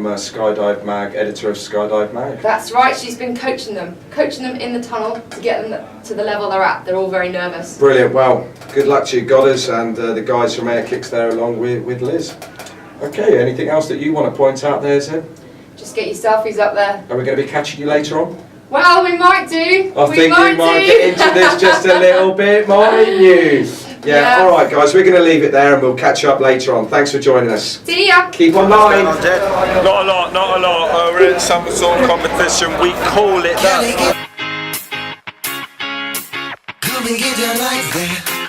Skydive Mag, editor of Skydive Mag. That's right, she's been coaching them in the tunnel to get them to the level they're at. They're all very nervous. Brilliant, well, good luck to you Godders and the guys from Air Kicks there along with Liz. Okay, anything else that you want to point out there, Zeb? Just get your selfies up there. Are we going to be catching you later on? Well, we might do. I think we might get into this just a little bit, mightn't you? Yeah, alright guys, we're going to leave it there and we'll catch up later on. Thanks for joining us. See ya! Keep online. Not a lot. We're in some sort of competition, we call it that. Come and get down like that.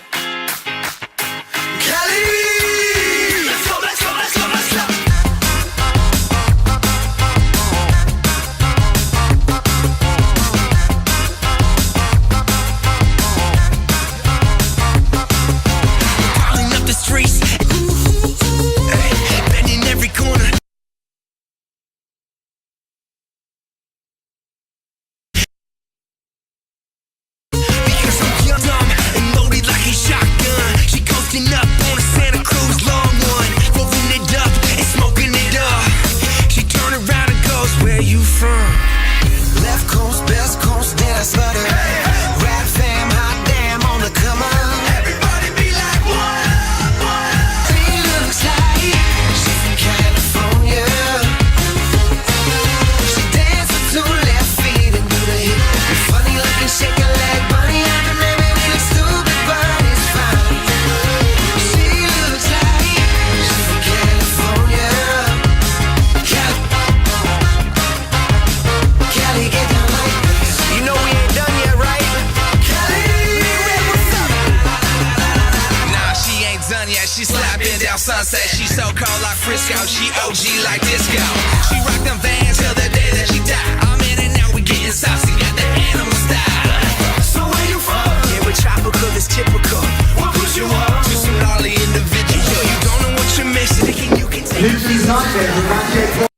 Sunset, she so cold like Frisco, she OG like disco. She rock them Vans till the day that she die. I'm in and now we getting saucy, got the animal style. So where you from? Yeah, we're tropical, it's typical. What push you up? Just some gnarly individual. You don't know what you're missing, you can take it.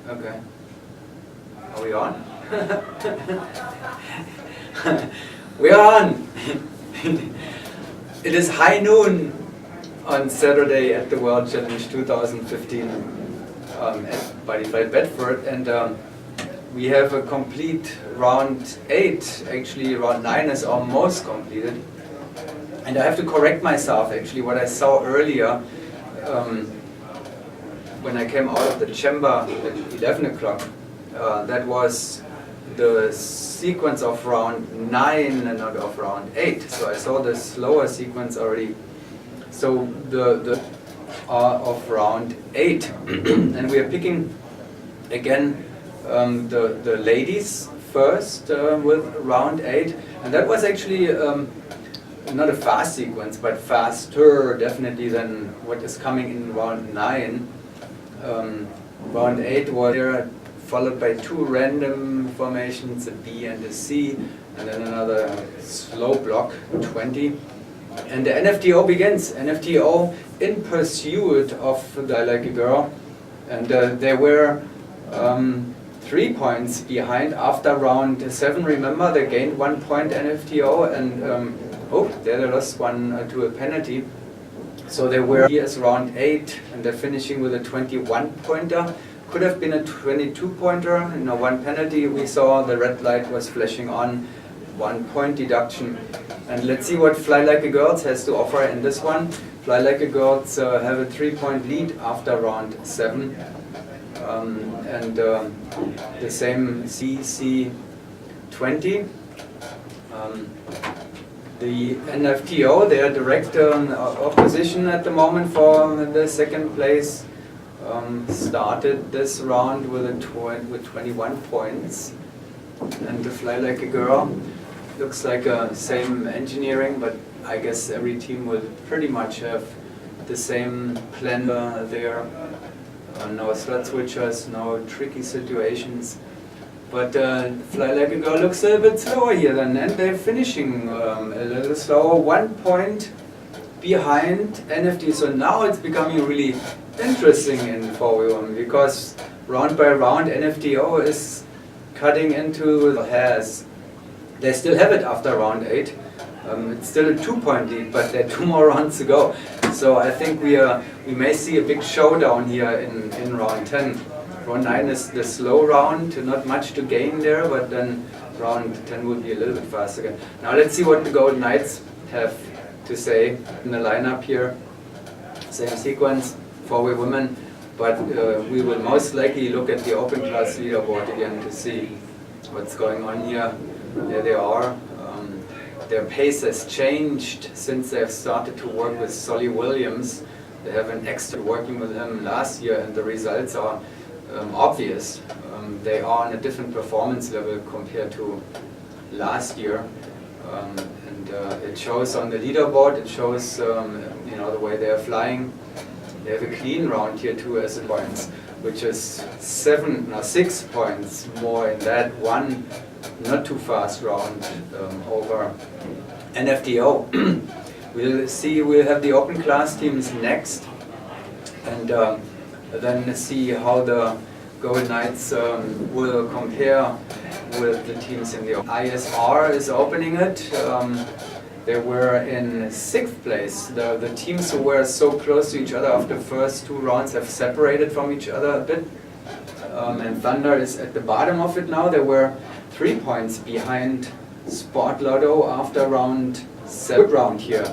Okay. Are we on? We are on! It is high noon on Saturday at the World Challenge 2015 at Bodyflight Bedford, and we have a complete round 8. Actually, round 9 is almost completed. And I have to correct myself, actually, what I saw earlier when I came out of the chamber at 11 o'clock. That was the sequence of round 9 and not of round 8. So I saw the slower sequence already. So the of round 8. And we are picking again the ladies first with round 8. And that was actually not a fast sequence, but faster definitely than what is coming in round 9. Round 8 was there, followed by 2 random formations, a B and a C, and then another slow block, 20. And the NFTO begins. NFTO in pursuit of Die Like a Girl. And they were 3 points behind after round 7. Remember, they gained 1 point NFTO, and there they lost one to a penalty. So they were here as round 8, and they're finishing with a 21 pointer. Could have been a 22 pointer, one penalty. We saw the red light was flashing on, 1 point deduction. And let's see what Fly Like a Girls has to offer in this one. Fly Like a Girls have a 3-point lead after round 7. And the same CC 20. The NFTO, they are direct opposition at the moment for the second place, started this round with 21 points. And the Fly Like a Girl looks like same engineering, but I guess every team will pretty much have the same plan there. No slot switchers, no tricky situations. But Fly Like a Girl looks a bit slower here then, and they're finishing a little slower, 1 point behind NFT. So now it's becoming really interesting in 4v1 because round by round NFTO is cutting into the hairs. They still have it after round 8. It's still a 2-point lead, but there are 2 more rounds to go. So I think we may see a big showdown here in round 10. Round 9 is the slow round, not much to gain there, but then round 10 will be a little bit faster again. Now let's see what the Golden Knights have to say in the lineup here. Same sequence, 4-way women, but we will most likely look at the open class leaderboard again to see what's going on here. There they are. Their pace has changed since they have started to work with Solly Williams. They have an extra working with him last year, and the results are obvious. They are on a different performance level compared to last year, and it shows on the leaderboard. It shows the way they are flying. They have a clean round here too as it points, which is 6 points more in that one not too fast round over NFTO. We'll see. We'll have the open class teams next, and then see how the Golden Knights will compare with the teams in the ISR is opening it. They were in 6th place. The teams who were so close to each other after the first 2 rounds have separated from each other a bit. And Thunder is at the bottom of it now. They were 3 points behind Sport Lotto after round 7 round here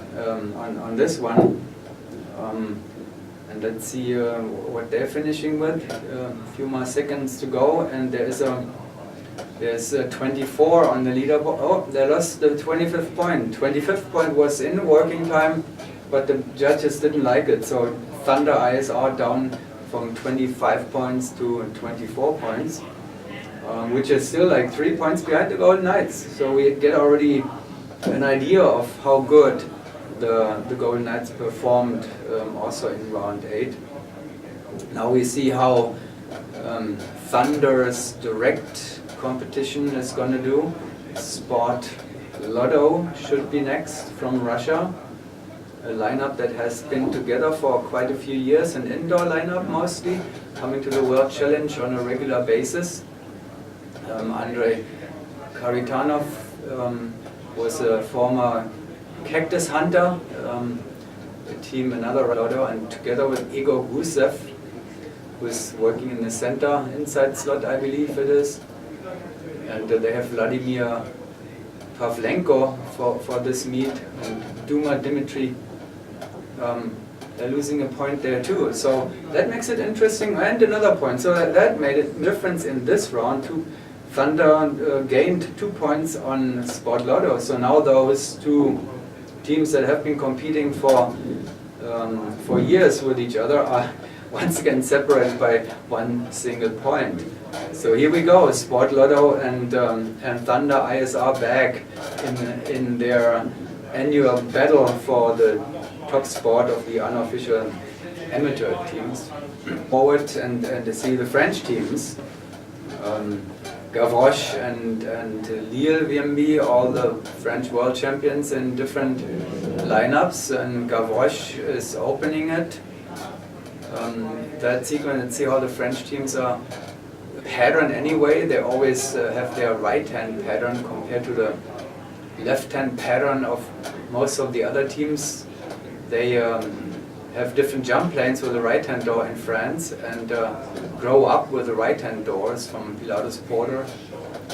on this one. And let's see what they're finishing with. A few more seconds to go, and there's 24 on the leaderboard. Oh, they lost the 25th point. 25th point was in working time, but the judges didn't like it. So Thunder ISR down from 25 points to 24 points, which is still like 3 points behind the Golden Knights. So we get already an idea of how good the Golden Knights performed also in round 8. Now we see how Thunder's direct competition is going to do. Sport Lotto should be next from Russia. A lineup that has been together for quite a few years, an indoor lineup mostly, coming to the World Challenge on a regular basis. Andrei Karitanov was a former Cactus Hunter, a team, another Lotto, and together with Igor Gusev, who is working in the center inside slot, I believe it is. And they have Vladimir Pavlenko for this meet, and Duma Dimitri. They're losing a point there too, so that makes it interesting, and another point. So that made a difference in this round too. Thunder gained 2 points on Sport Lotto, so now those 2 teams that have been competing for years with each other are once again separated by 1 single point. So here we go, Sport Lotto and Thunder ISR back in their annual battle for the top spot of the unofficial amateur teams. Forward and see the French teams. Gavroche and Lille VMB, all the French world champions in different lineups, and Gavroche is opening it. That sequence, and see how the French teams are pattern anyway. They always have their right-hand pattern compared to the left-hand pattern of most of the other teams. They have different jump planes with the right-hand door in France, and grow up with the right-hand doors from Pilatus Porter.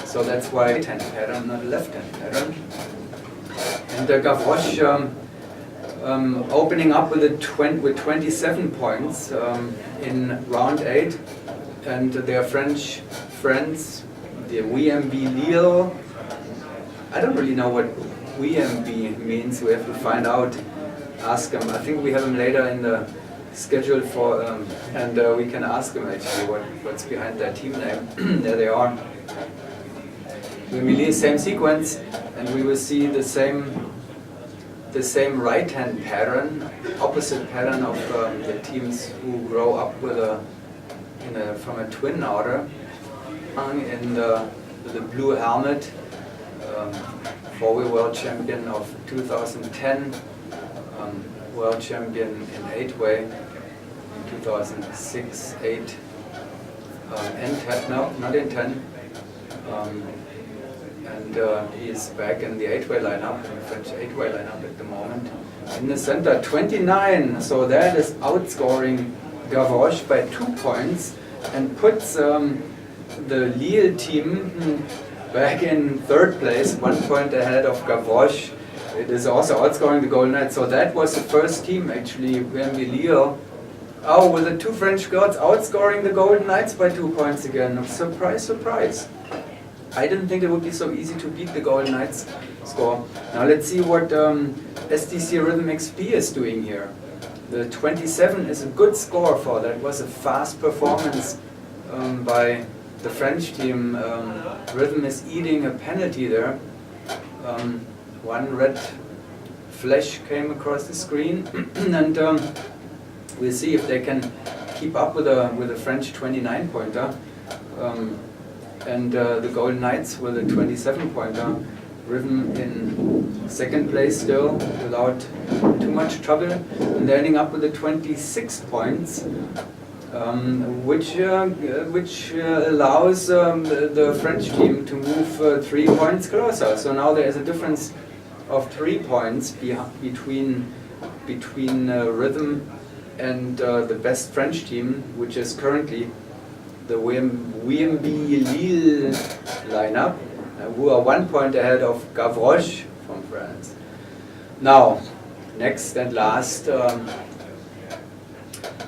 So that's why right-hand pattern, not left-hand pattern. And Gavroche opening up with 27 points in round 8, and their French friends, the VMB Lille. I don't really know what VMB means. We have to find out. Ask them. I think we have them later in the schedule for, and we can ask them actually what's behind their team name. There they are. We will same sequence, and we will see the same right-hand pattern, opposite pattern of the teams who grow up with from a twin order. in the blue helmet, four-wheel world champion of 2010, world champion in 8-way in 2006, 8, and 10, no, not in 10. And he is back in the 8-way lineup, in the French 8-way lineup at the moment. In the center, 29, so that is outscoring Gavroche by 2 points and puts the Lille team back in third place, 1 point ahead of Gavroche. It is also outscoring the Golden Knights, so that was the first team actually, VMB Lille. Oh, with the two French girls outscoring the Golden Knights by 2 points again. Surprise, surprise. I didn't think it would be so easy to beat the Golden Knights score. Now let's see what SDC Rhythm XP is doing here. The 27 is a good score for that. It was a fast performance by the French team. Rhythm is eating a penalty there. One red flash came across the screen, and we'll see if they can keep up with a French 29-pointer. And the Golden Knights with a 27-pointer. Rhythm in second place still without too much trouble, and they're ending up with a 26 points, which allows the French team to move 3 points closer. So now there is a difference of 3 points between Rhythm and the best French team, which is currently the VMB Lille lineup, who are 1 point ahead of Gavroche from France. Now, next and last,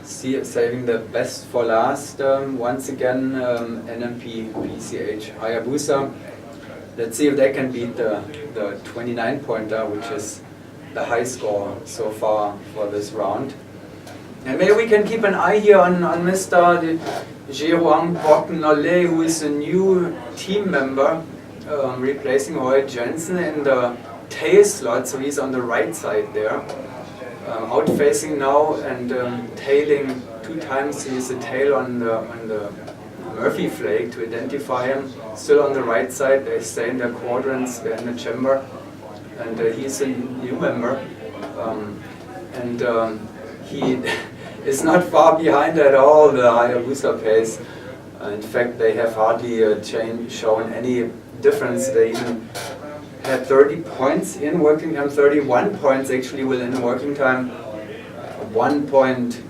saving the best for last, once again, NMP PCH Hayabusa. Let's see if they can beat the 29-pointer, which is the high score so far for this round. And maybe we can keep an eye here on Mr. Jérôme Borgnollet, who is a new team member, replacing Roy Jensen in the tail slot, so he's on the right side there. Out facing now and tailing 2 times. He has a tail on the Murphy flake to identify him. Still on the right side, they stay in their quadrants, they're in the chamber, and he's a new member. He is not far behind at all the Hayabusa pace. In fact, they have hardly shown any difference. They even had 30 points in working time, 31 points actually within working time, 1 point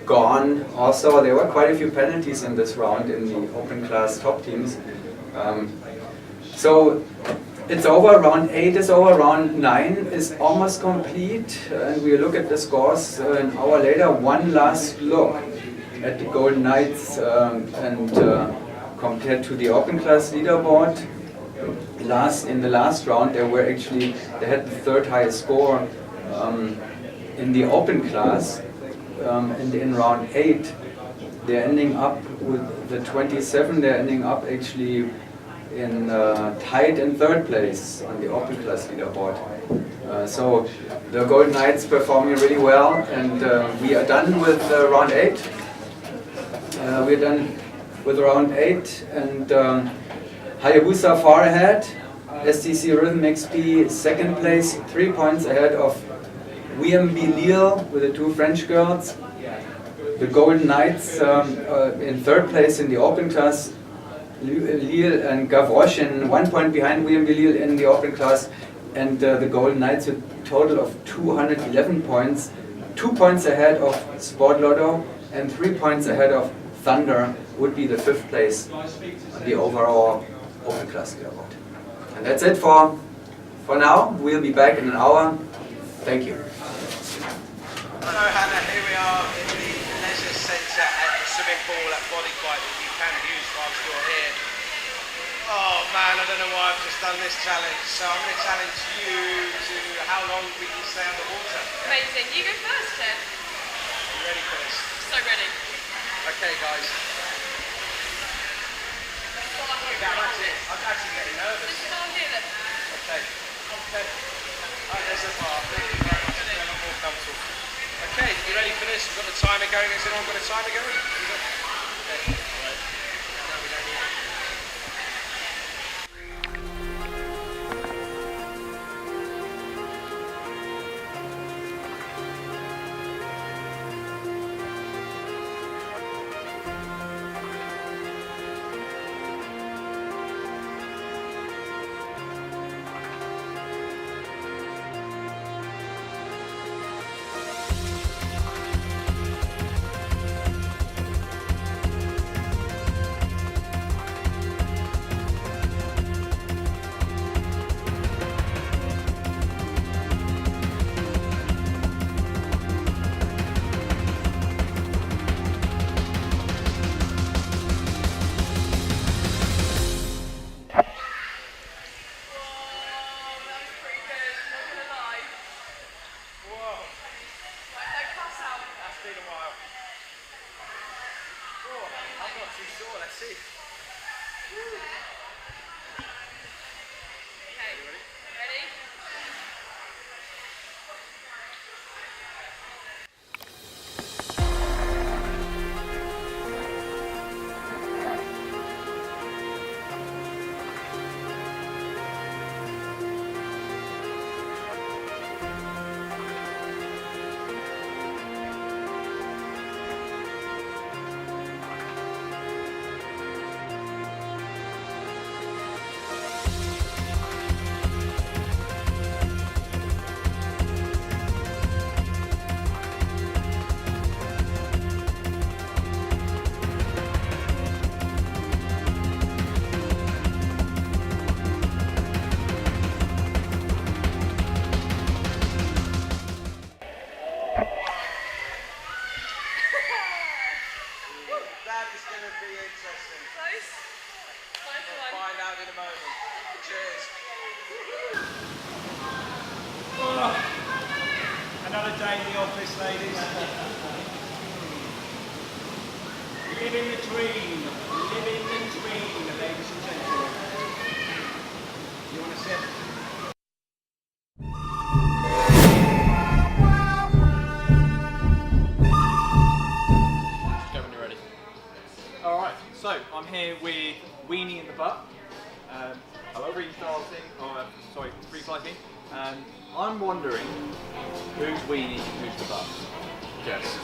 gone. Also, there were quite a few penalties in this round in the open class top teams. So it's over, round 8 is over, round 9 is almost complete, and we look at the scores an hour later. One last look at the Golden Knights and compared to the open class leaderboard. In the last round they had the third highest score in the open class, and in round 8 they're ending up with the 27. They're ending up actually in tied in third place on the open class leaderboard. So the Golden Knights performing really well, and we are done with round 8. We're done with round 8, and Hayabusa far ahead. STC Rhythm XP second place, 3 points ahead of VMB Lille with the 2 French girls. The Golden Knights in third place in the open class. Lille and Gavroche in 1 point behind VMB Lille in the open class, and the Golden Knights with a total of 211 points, 2 points ahead of Sport Lotto and 3 points ahead of Thunder, would be the 5th place on the overall open class leaderboard. And that's it for now. We'll be back in an hour. Thank you. Hello Hannah, here we are in the leisure centre at the swimming pool at Bodyflight that you can use whilst you're here. Oh man, I don't know why I've just done this challenge. So I'm going to challenge you to how long we can stay underwater. Amazing. You go first, Ted. You ready for this? So ready. Okay guys. That's it. I'm actually getting nervous. Just start here then. Okay. Alright, there's the bar. Thank you very much. I'm not more comfortable. Okay, you ready for this? We've got the timer going. Has anyone got a timer going? Okay. Alright. No, we don't need it. out in a moment. Cheers. Another day in the office, ladies. Living the dream, ladies and gentlemen. You want to sit? Go when you're ready. Alright, so I'm here with Weenie in the butt. Hello. Free fly team. I'm wondering who's Weenie and who's the butt? Yes.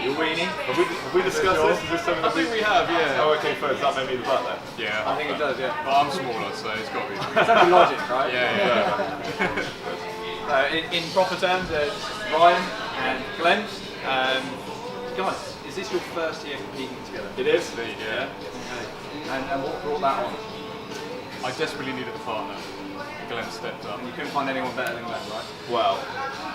You're Weenie? Have we discussed this? Is this something I think we have, yeah. Oh, okay, first. That made me the butt then. Yeah. I think it does, yeah. But I'm smaller, so it's got to be. It's only logic, right? Yeah. In proper terms, Ryan and Glenn. Guys, is this your first year competing together? It is. Yeah. Okay. And what brought that on? I desperately needed a partner. Glenn stepped up. And you couldn't find anyone better than Glenn, right? Well,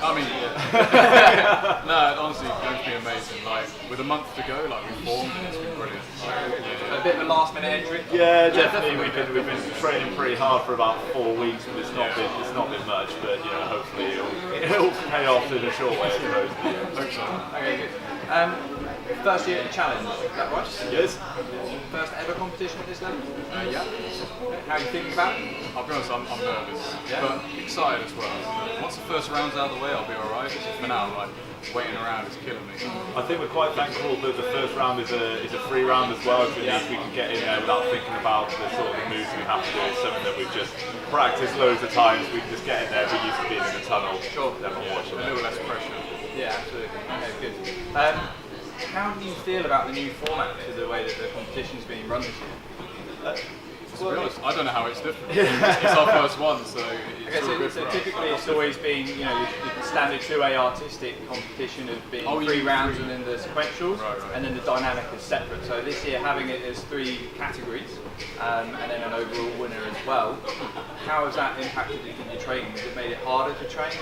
I mean, yeah. No, honestly, Glenn's been amazing. Like, with a month to go, like, we formed, and it's been brilliant. A bit of a last minute entry? Yeah, definitely. We've been training pretty hard for about 4 weeks, but it's not been much. But you know, hopefully it'll pay off in a short way. I suppose. Hope so. Okay, good. First year at the challenge, is that right? Yes. First ever competition at this level? Yeah. How are you thinking about it? I'll be honest, I'm nervous, but excited as well. Once the first round's out of the way, I'll be alright. For now, like, waiting around is killing me. I think we're quite thankful that the first round is a free round as well, because it means we can get in there without thinking about the sort of moves we have to do. It's something that we've just practiced loads of times. We can just get in there. We're used to being in the tunnel. Sure. Never watching it. A little less pressure. Yeah, absolutely. Okay, good. How do you feel about the new format to the way that the competition's being run this year? To be honest, I don't know how it's different. It's our first one, so it's all good for us. Typically it's always been, you know, the standard 2A artistic competition has been 3 rounds and then the sequentials, and then the dynamic is separate. So this year having it as 3 categories, and then an overall winner as well. How has that impacted in your training? Has it made it harder to train?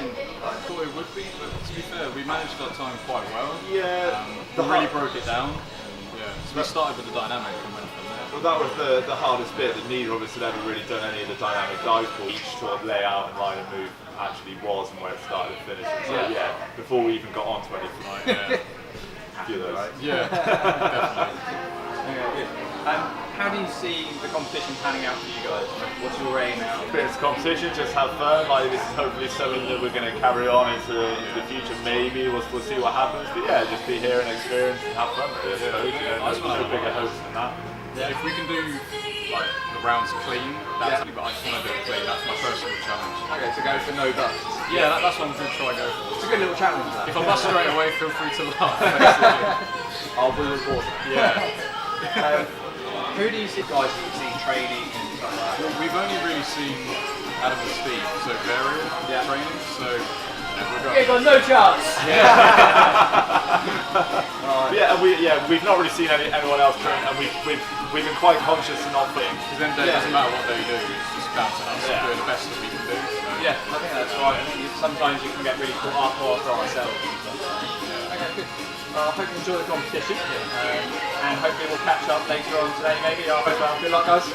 I thought it would be, but to be fair, we managed our time quite well. Yeah. We really broke it down. Yeah. So we started with the dynamic and went from there. Well, that was the hardest bit, that neither of us had ever really done any of the dynamic dive for each sort of layout and line of move actually was and where it started and finished. So yeah, before we even got onto anything like a few of those. Yeah, definitely. Okay, good. How do you see the competition panning out for you guys? What's your aim now? It's competition, just have fun. Like, this is hopefully something that we're going to carry on into the future. Maybe we'll see what happens. But yeah, just be here and experience and have fun with it. I suppose, no bigger hopes than that. Yeah. If we can do like the rounds clean, that's but I just want to do it clean. That's my personal challenge. Okay, so go for no busts. Yeah, that's what I'm going to try and go for. It's a good little challenge. That. If I bust straight away, feel free to laugh. I'll be recording. Yeah. Who do you see guys that you've seen training and stuff like that? Well, we've only really seen Adam and Steve, so varial training. So you've got no chance. We've not really seen anyone else train, and we've been quite conscious of not being, because then it doesn't matter what they do, it's just down to us doing the best that we can do. So. Yeah, I think that's right. I think sometimes you can get really caught up after ourselves. Okay, good. I hope you enjoy the competition, and hopefully we'll catch up later on today, maybe. Good luck, guys.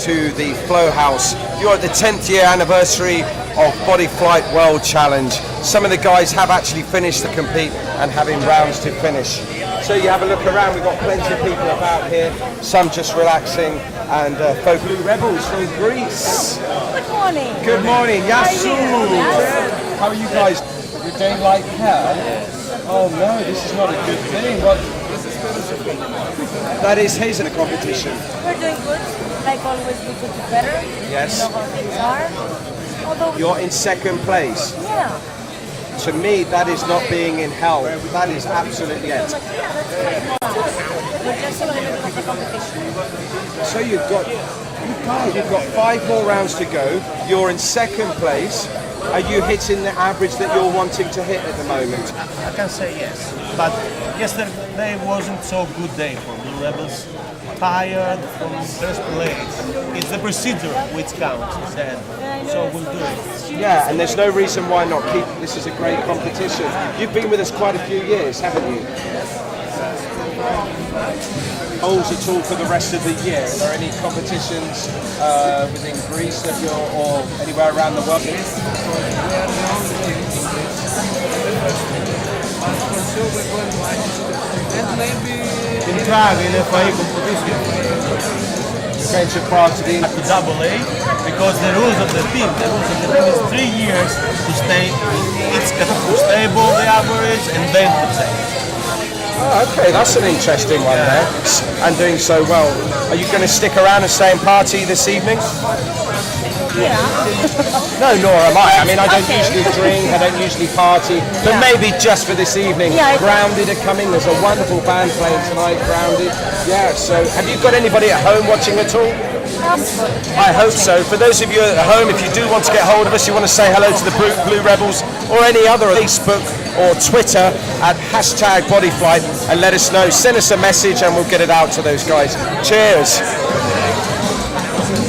To the Flow House. You're at the 10th year anniversary of Bodyflight World Challenge. Some of the guys have actually finished the compete and having rounds to finish. So you have a look around, we've got plenty of people about here, some just relaxing, and folk Blue Rebels from Greece. Good morning. Good morning, Yasu. How are you guys? You're doing like hell? Oh no, this is not a good thing. What? That is his in a competition. We're doing good. Like always, we could do better. Yes. You know how things are. Although you're in second place. Yeah. To me, that is not being in hell. That is absolutely it. We're just a little bit of a competition. So you've got 5 more rounds to go. You're in second place. Are you hitting the average that you're wanting to hit at the moment? I can say yes, but yesterday wasn't so good day for Blue Rebels. tired from first place. It's the procedure which counts, he said. So we'll do it. Yeah, and there's no reason why not keep. This is a great competition. You've been with us quite a few years, haven't you? Goals at all for the rest of the year? Are there any competitions within Greece that or anywhere around the world? In Prague, in FA competition. Going to France to double A, because the rules of the team is 3 years to stay in each category, stay above the average and then to change. Oh, okay, that's an interesting one there. And doing so well. Are you going to stick around and stay and party this evening? Yeah. No, nor am I. I mean, I don't usually drink, I don't usually party, but maybe just for this evening. Yeah, Grounded are coming. There's a wonderful band playing tonight, Grounded. Yeah, so have you got anybody at home watching at all? I hope so. For those of you at home, if you do want to get hold of us, you want to say hello to the Blue Rebels or any other Facebook or Twitter at #Bodyflight and let us know. Send us a message and we'll get it out to those guys. Cheers.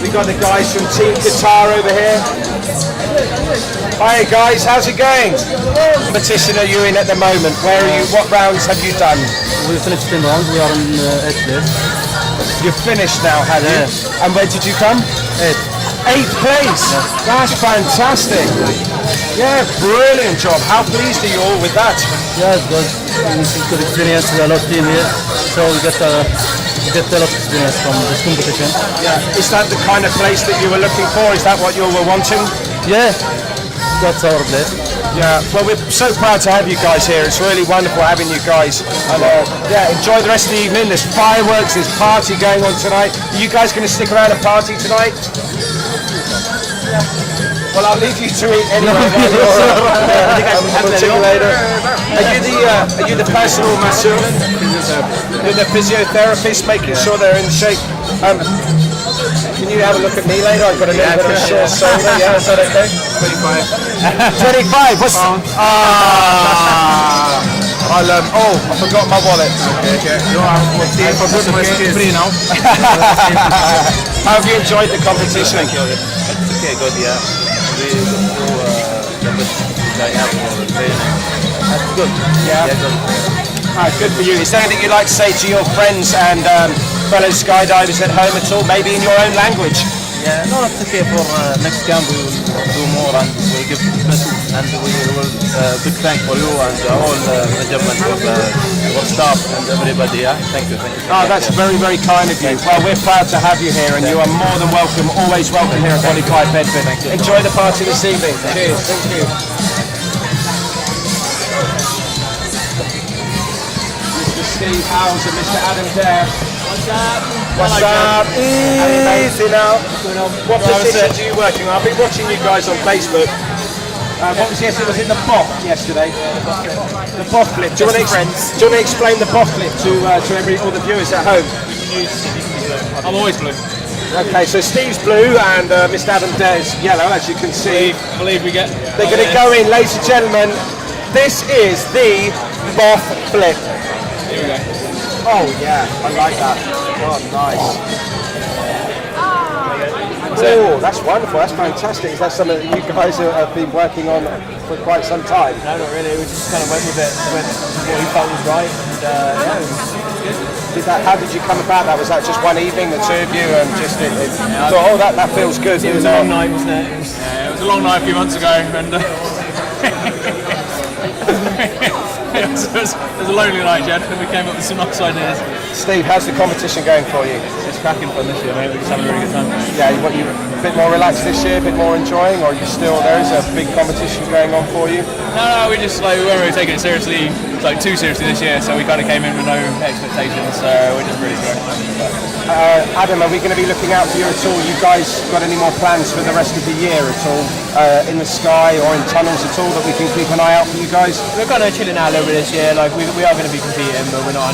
We got the guys from Team Qatar over here. Hi guys, how's it going? What competition are you in at the moment? Where are you? What rounds have you done? We finished 10 rounds. We are in 8th place. You've finished now, have you? And where did you come? 8th. 8th place. That's fantastic. Yeah, brilliant job. How pleased are you all with that? Yeah, it's good. It's good experience. We are a lot of team here, so we get a lot of experience from this competition. Yeah. Is that the kind of place that you were looking for? Is that what you were wanting? Yeah, that's our place. Yeah. Well, we're so proud to have you guys here. It's really wonderful having you guys. And yeah, enjoy the rest of the evening. There's fireworks. There's party going on tonight. Are you guys going to stick around and party tonight? Well, I'll leave you to it anyway. Later. Are you the personal masseur? You're the physiotherapist, making sure they're in shape. Can you have a look at me later? I've got a little bit of a short shoulder. Yeah, is that okay? 25. 25. What's? I forgot my wallet. Okay. No, I forgot my skills. Free now. How have you enjoyed the competition? Thank you. It's okay, good. Yeah. We do the best I have for training. That's good. Yeah. Good. Good for you. Is there anything you'd like to say to your friends and fellow skydivers at home at all? Maybe in your own language? Yeah, no, it's okay. For next camp we will do more and we'll give best. And we will big thank for you and all management for staff and everybody. Yeah, thank you. Oh, that's very, very kind of you. Well, we're proud to have you here, and you are more than welcome. Always welcome here at Bodyflight Bedford. Enjoy the party this evening. Cheers. Thank you. Mr. Steve Howes and Mr. Adam Dare. What's up? What's up? Easy now. What position are you working on? I've been watching you guys on Facebook. What was yesterday? Was it the BOF yesterday? The BOF flip. Do you want to explain the BOF flip to all the viewers at home? I'm always blue. Okay, so Steve's blue and Mr. Adam Dare's yellow, as you can see. Believe we get. They're going to go in, ladies and gentlemen. This is the BOF flip. Here we go. Oh yeah, I like that. Oh, nice. Oh, that's wonderful. That's fantastic. Is that something that you guys have been working on for quite some time? No, not really. We just kind of went with it. Went with what we felt was right. And yeah, it was good. How did you come about that? Was that just one evening, the two of you, and just thought, oh, that feels good? It was a long night, wasn't it? It was a long night a few months ago, and it was a lonely night, Jed, and we came up with some nice ideas. Steve, how's the competition going for you? It's cracking fun this year, mate. We're just having a really good time. Yeah, you a bit more relaxed this year, a bit more enjoying, or there is a big competition going on for you? No, we just we weren't really taking it seriously, too seriously this year, so we kind of came in with no expectations, so we're just really enjoying it. Adam, are we going to be looking out for you at all? You guys got any more plans for the rest of the year at all? In the sky or in tunnels at all that we can keep an eye out for you guys? We're kind of chilling out a little bit this year. We are going to be competing, but we're not